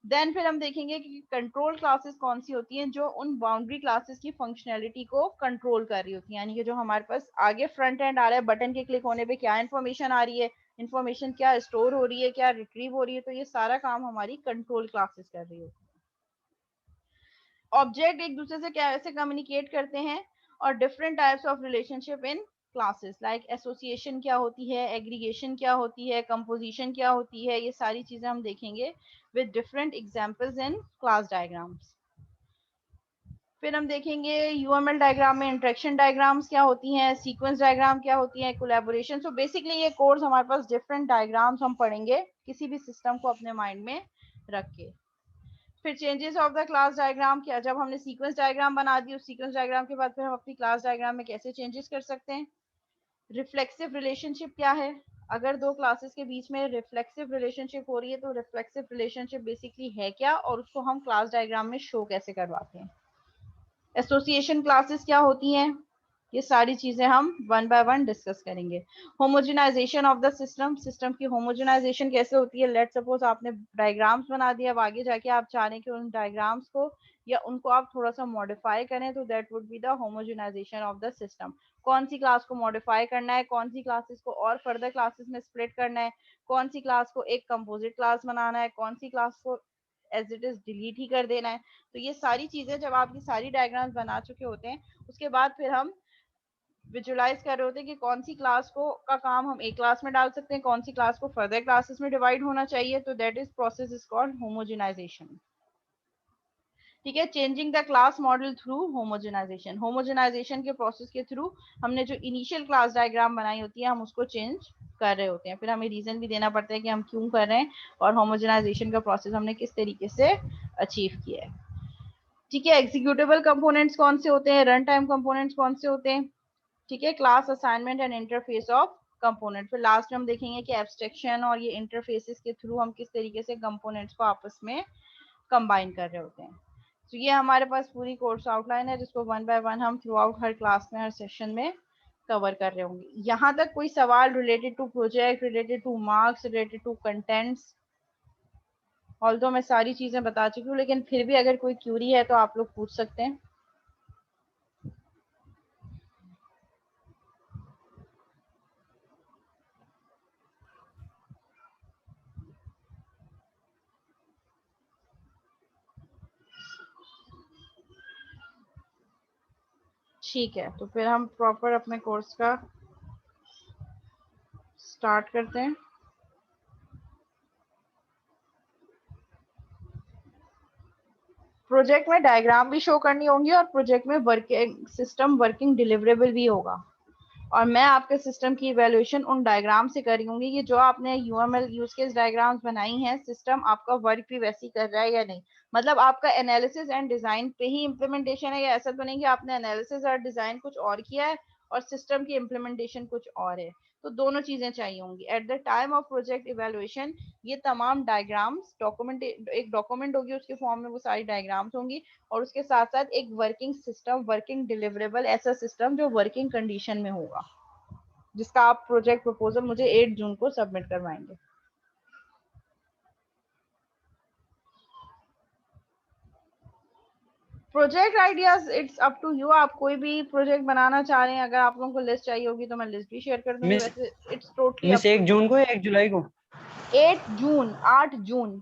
Then फिर हम देखेंगे कि कंट्रोल क्लासेस कौन सी होती हैं, जो उन बाउंड्री क्लासेस की फंक्शनैलिटी को कंट्रोल कर रही होती है। यानी कि जो हमारे पास आगे फ्रंट एंड आ रहा है, बटन के क्लिक होने पे क्या इन्फॉर्मेशन आ रही है, इन्फॉर्मेशन क्या स्टोर हो रही है, क्या रिट्रीव हो रही है, तो ये सारा काम हमारी कंट्रोल क्लासेस कर रही होती है। ऑब्जेक्ट एक दूसरे से कैसे कम्युनिकेट करते हैं, और different types of relationship in classes, like association क्या होती है, एग्रीगेशन क्या होती है, कंपोजिशन क्या होती है, ये सारी चीजें हम देखेंगे with different examples in class diagrams. फिर हम देखेंगे यूएमएल डायग्राम में इंटरेक्शन डायग्राम्स क्या होती हैं, सीक्वेंस डायग्राम क्या होती है, कोलैबोरेशन। सो बेसिकली ये कोर्स हमारे पास डिफरेंट डायग्राम्स हम पढ़ेंगे किसी भी सिस्टम को अपने माइंड में रख के। फिर changes of the class diagram क्या, जब हमने सीक्वेंस डायग्राम बना दी, उस सीक्वेंस डायग्राम के बाद फिर हम अपनी क्लास डायग्राम में कैसे चेंजेस कर सकते हैं। रिफ्लेक्सिव रिलेशनशिप क्या है, अगर दो क्लासेस के बीच में रिफ्लेक्सिव रिलेशनशिप हो रही है, तो रिफ्लेक्सिव रिलेशनशिप बेसिकली है क्या, और उसको हम क्लास डायग्राम में शो कैसे करवाते हैं। एसोसिएशन क्लासेस क्या होती हैं, ये सारी चीजें हम वन बाय वन डिस्कस करेंगे। Homogenisation of the system, system की होमोजेनाइजेशन कैसे होती है। लेट सपोज आपने डायग्राम्स बना दिया, अब आगे जाके आप चाह रहे हैं कि उन डायग्राम्स को या उनको आप थोड़ा सा मॉडिफाई करें, तो that would be the homogenization of the system. कौन सी क्लास को मॉडिफाई करना है, कौन सी क्लासेस को और फर्दर क्लासेस में स्प्लिट करना है, कौन सी क्लास को एक कंपोजिट क्लास बनाना है, कौन सी क्लास को एज इट इज डिलीट ही कर देना है। तो ये सारी चीजें जब आप ये सारी डायग्राम्स बना चुके होते हैं, उसके बाद फिर हम विजुलाइज कर रहे होते हैं कि कौन सी क्लास को का काम हम एक क्लास में डाल सकते हैं, कौन सी क्लास को फर्दर क्लासेस में डिवाइड होना चाहिए। तो that is process is called homogenization. ठीक है, changing the class model through homogenization, homogenization के प्रोसेस के थ्रू हमने जो इनिशियल क्लास डायग्राम बनाई होती है, हम उसको चेंज कर रहे होते हैं। फिर हमें रीजन भी देना पड़ता है कि हम क्यों कर रहे हैं, और होमोजेनाइजेशन का प्रोसेस हमने किस तरीके से अचीव किया है। ठीक है, एग्जीक्यूटेबल कंपोनेंट्स कौन से होते हैं, रन टाइम कंपोनेंट्स कौन से होते हैं। ठीक है, class assignment and interface of component. फिर लास्ट में हम देखेंगे कि एब्स्ट्रैक्शन और ये इंटरफेसेस के थ्रू हम किस तरीके से कंपोनेंट्स को आपस में कंबाइन कर रहे होते हैं। तो ये हमारे पास पूरी कोर्स आउटलाइन है, जिसको वन बाय वन हम थ्रू आउट हर क्लास में, हर सेशन में कवर कर रहे होंगे। यहाँ तक कोई सवाल related to project, related to marks, related to contents. Although मैं सारी चीजें बता चुकी हूँ, लेकिन फिर भी अगर कोई क्यूरी है तो आप लोग पूछ सकते हैं। ठीक है, तो फिर हम प्रॉपर अपने कोर्स का स्टार्ट करते हैं। प्रोजेक्ट में डायग्राम भी शो करनी होंगी, और प्रोजेक्ट में वर्किंग सिस्टम वर्किंग डिलीवरेबल भी होगा। और मैं आपके सिस्टम की इवैल्यूएशन उन डायग्राम से करी होंगी कि जो आपने यूएमएल यूज केस डायग्राम्स बनाई हैं, सिस्टम आपका वर्क भी वैसी कर रहा है या नहीं। मतलब आपका एनालिसिस एंड डिजाइन पे ही इम्प्लीमेंटेशन है, या ऐसा तो नहीं कि आपने एनालिसिस और डिजाइन कुछ और किया है और सिस्टम की इम्प्लीमेंटेशन कुछ और है। तो दोनों चीजें चाहिए होंगी eight the time of project evaluation. ये तमाम डायग्राम्स डॉक्यूमेंट, एक डॉक्यूमेंट होगी, उसके फॉर्म में वो सारी डायग्राम्स होंगी, और उसके साथ साथ एक वर्किंग सिस्टम, वर्किंग डिलीवरेबल, ऐसा सिस्टम जो वर्किंग कंडीशन में होगा, जिसका आप प्रोजेक्ट प्रपोजल मुझे 8 जून को सबमिट करवाएंगे। Project ideas it's up to you, आप कोई भी प्रोजेक्ट बनाना चाह रहे हैं, अगर आप लोगों को लिस्ट चाहिए होगी तो मैं लिस्ट भी शेयर कर दूंगी। मिस वैसे इट्स टोटली मिस 1 जून को या 1 जुलाई को? 8 जून, 8 जून।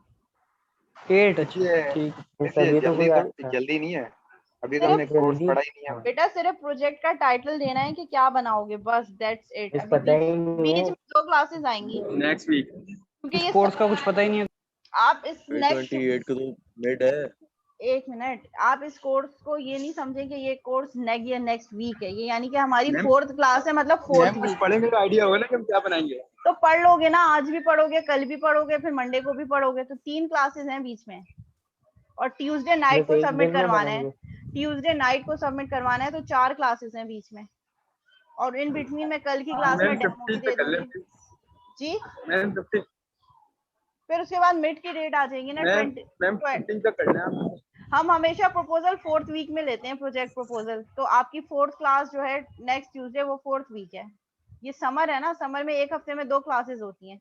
8, अच्छा ये ठीक है। वैसे तब ये तो जल्दी कोई तो जल्दी नहीं है, अभी तो सिर्फ हमने कोर्स जल्दी पढ़ा ही नहीं है। बेटा सिर्फ प्रोजेक्ट का टाइटल देना है कि क्या बनाओगे, बस दैट्स इट। इस अभी पता ही नहीं बीच है, में 2 क्लासेस आएंगी नेक्स्ट वीक। क्योंकि इस ये कोर्स का कुछ पता ही नहीं है। आप इस नेक्स्ट 28 को तो मिड है। एक मिनट, आप इस कोर्स को ये नहीं समझें कि ये कोर्स नेक्स्ट वीक है, ये यानी कि हमारी मैम 4th क्लास है, मतलब 4th कुछ वीक। पढ़ेंगे तो आइडिया होगा ना कि हम क्या बनाएंगे। तो पढ़ लोगे ना, आज भी पढ़ोगे, कल भी पढ़ोगे, फिर मंडे को भी पढ़ोगे, तो 3 क्लासेस हैं बीच में। और ट्यूसडे नाइट बस को एक सबमिट दिन में करवाना है, बनाएंगे। ट्यूसडे नाइट को सबमिट करवाना है, तो 4 क्लासेस हैं बीच में। और इन बिटवीन मैं कल की क्लास में मैम डेमो भी 15 दे पे कर दूंगी लें जी। मैम 15। फिर उसके बाद मिड की डेट आ जाएगी ना, मैम 20। मैम 15 तक कर लें आप। हम हमेशा प्रपोजल 4th वीक में लेते हैं, प्रोजेक्ट प्रपोजल। तो आपकी 4th क्लास जो है नेक्स्ट ट्यूसडे, वो 4th वीक है। ये समर है ना, समर में एक हफ्ते में 2 क्लासेस होती हैं।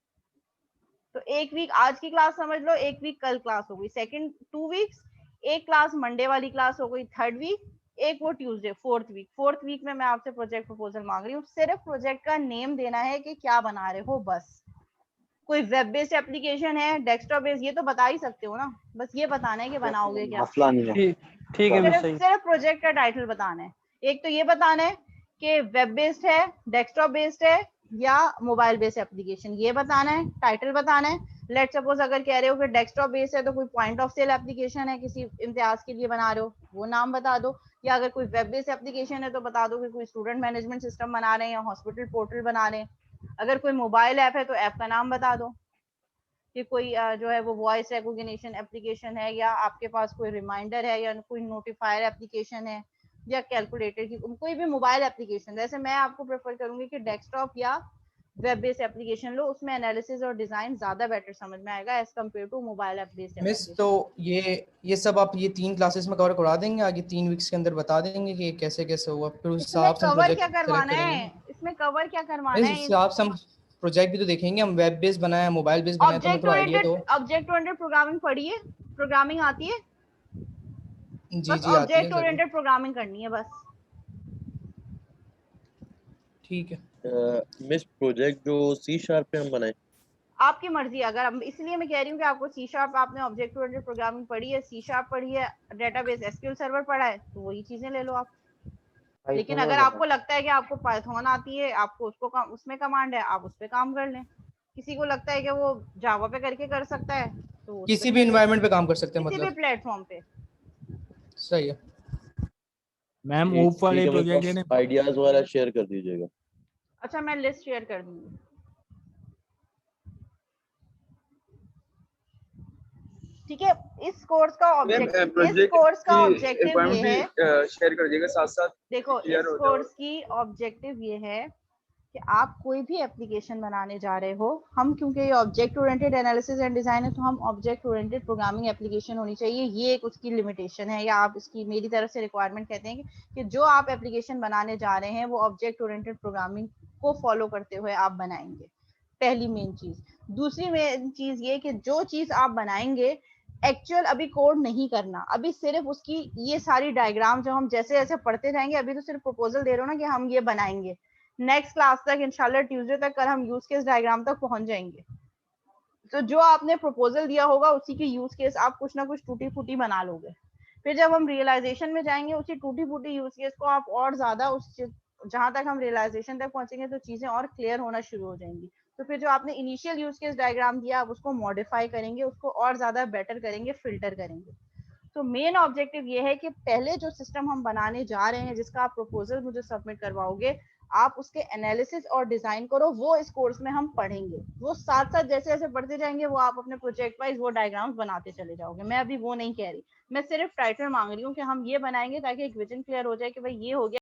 तो एक वीक आज की क्लास समझ लो, एक वीक कल क्लास हो गई। सेकंड 2 वीक्स एक क्लास मंडे वाली क्लास हो गई। थर्ड वीक एक वो ट्यूसडे। फोर्थ वीक में मैं आपसे प्रोजेक्ट प्रपोजल मांग रही हूँ। सिर्फ प्रोजेक्ट का नेम देना है कि क्या बना रहे हो, बस। कोई वेब बेस्ड एप्लीकेशन है, डेस्कटॉप बेस्ड, ये तो बता ही सकते हो ना, बस ये बताना है कि बनाओगे क्या। मसला नहीं है। ठीक है मिस, सही। सिर्फ प्रोजेक्ट का टाइटल बताना है। एक तो ये बताना है कि वेब बेस्ड है, डेस्कटॉप बेस्ड है या मोबाइल बेस्ड एप्लीकेशन, ये बताना है। टाइटल बताना है। लेट सपोज अगर कह रहे हो कि डेस्कटॉप बेस्ड है तो कोई पॉइंट ऑफ सेल एप्लीकेशन है, किसी इम्तियाज के लिए बना रहे हो, वो नाम बता दो। या अगर कोई वेब बेस्ड एप्लीकेशन है तो बता दो कि कोई स्टूडेंट मैनेजमेंट सिस्टम बना रहे हैं या हॉस्पिटल पोर्टल बना रहे हैं। अगर कोई मोबाइल ऐप है तो ऐप का नाम बता दो कि कोई जो है वो वॉइस रिकॉग्निशन एप्लीकेशन है, या आपके पास कोई रिमाइंडर है, या कोई नोटिफायर एप्लीकेशन है, या कैलकुलेटर की कोई भी मोबाइल एप्लीकेशन। जैसे मैं आपको प्रेफर करूंगी कि डेस्कटॉप या वेब बेस्ड एप्लीकेशन लो, उसमें एनालिसिस और डिजाइन ज्यादा बेटर समझ में आएगा as compare to mobile app based मिस एप्लीकेशन। तो ये सब आप ये 3 क्लासेस में कवर करा देंगे, आगे 3 वीक्स के अंदर बता देंगे कि कैसे कैसे हुआ, फिर उस इसमें हिसाब से हम कवर क्या प्रोजेक्ट सेलेक्ट करवाना करेंगे। है, इसमें कवर क्या करवाना मिस है? उस हिसाब से हम प्रोजेक्ट भी तो देखेंगे, हम वेब बेस्ड बनाया है, मोबाइल बेस्ड बनाया, तो हमें थोड़ा आइडिया तो। ऑब्जेक्ट ओरिएंटेड प्रोग्रामिंग पढ़िए, प्रोग्रामिंग आती है, जी बस जी आती है ऑब्जेक्ट सभी। ओरिएंटेड प्रोग्रामिंग करनी है बस। ठीक है। मिस प्रोजेक्ट जो C# पे हम बनाए। आपकी मर्जी। अगर इसलिए मैं कह रही हूँ कि आपको C# आपने ऑब्जेक्ट ओरिएंटेड प्रोग्रामिंग पढ़ी है, C# पढ़ी है, डेटाबेस एसक्यूएल सर्वर पढ़ा है, तो वही चीजें ले लो आप। लेकिन Python अगर वगैरह। आपको लगता है कि आपको पाइथन आती है, आपको उसमें कमांड है, आप उस पर काम कर लें। किसी को लगता है कि वो जावा पे करके कर सकता है तो उस पे किसी भी कर ले, इन्वायरमेंट पे काम कर सकते हैं किसी भी मतलब। प्लेटफॉर्म पे। सही है। मैम ठीक ओप वाले ठीक है, मेरे प्रोजेक्ट पास ने आइडियाज वगैरह शेयर कर दीजिएगा। अच्छा मैं लिस्ट शेयर कर दूंगी। ठीक है। इस कोर्स का ऑब्जेक्टिव ये है, शेयर कर दीजिएगा साथ साथ। देखो Clear इस हो जाए। कोर्स की ऑब्जेक्टिव ये है कि आप कोई भी एप्लीकेशन बनाने जा रहे हो, हम क्योंकि ये object oriented analysis and design है, तो हम ऑब्जेक्ट ओरिएंटेड प्रोग्रामिंग एप्लीकेशन होनी चाहिए। ये एक उसकी लिमिटेशन है, या आप इसकी मेरी तरफ से रिक्वायरमेंट कहते हैं कि जो आप एप्लीकेशन बनाने जा रहे हैं वो ऑब्जेक्ट ओरिएंटेड प्रोग्रामिंग को फॉलो करते हुए आप बनाएंगे। पहली मेन चीज। दूसरी मेन चीज ये कि जो चीज आप बनाएंगे एक्चुअल अभी कोड नहीं करना, अभी सिर्फ उसकी ये सारी डायग्राम जो हम जैसे जैसे पढ़ते जाएंगे, अभी तो सिर्फ प्रपोजल दे रहे हो ना कि हम ये बनाएंगे। नेक्स्ट क्लास तक इंशाल्लाह ट्यूसडे तक कल हम यूज केस डायग्राम तक पहुंच जाएंगे। तो जो आपने प्रपोजल दिया होगा उसी के यूज केस आप कुछ ना कुछ टूटी फूटी बना लोगे। फिर जब हम रियलाइजेशन में जाएंगे, उसी टूटी फूटी यूज केस को आप और ज्यादा जहां तक हम रियलाइजेशन तक पहुंचेंगे तो चीजें और क्लियर होना शुरू हो जाएंगी। तो फिर जो आपने इनिशियल यूज केस डायग्राम दिया आप उसको मॉडिफाई करेंगे, उसको और ज्यादा बेटर करेंगे, फिल्टर करेंगे। तो मेन ऑब्जेक्टिव ये है कि पहले जो सिस्टम हम बनाने जा रहे हैं, जिसका आप प्रपोजल मुझे सबमिट करवाओगे, आप उसके एनालिसिस और डिजाइन करो, वो इस कोर्स में हम पढ़ेंगे। वो साथ साथ जैसे जैसे पढ़ते जाएंगे वो आप अपने प्रोजेक्ट वाइज वो डायग्राम्स बनाते चले जाओगे। मैं अभी वो नहीं कह रही, मैं सिर्फ टाइटल मांग रही हूँ कि हम ये बनाएंगे ताकि एक विजन क्लियर हो जाए कि भाई ये हो गया।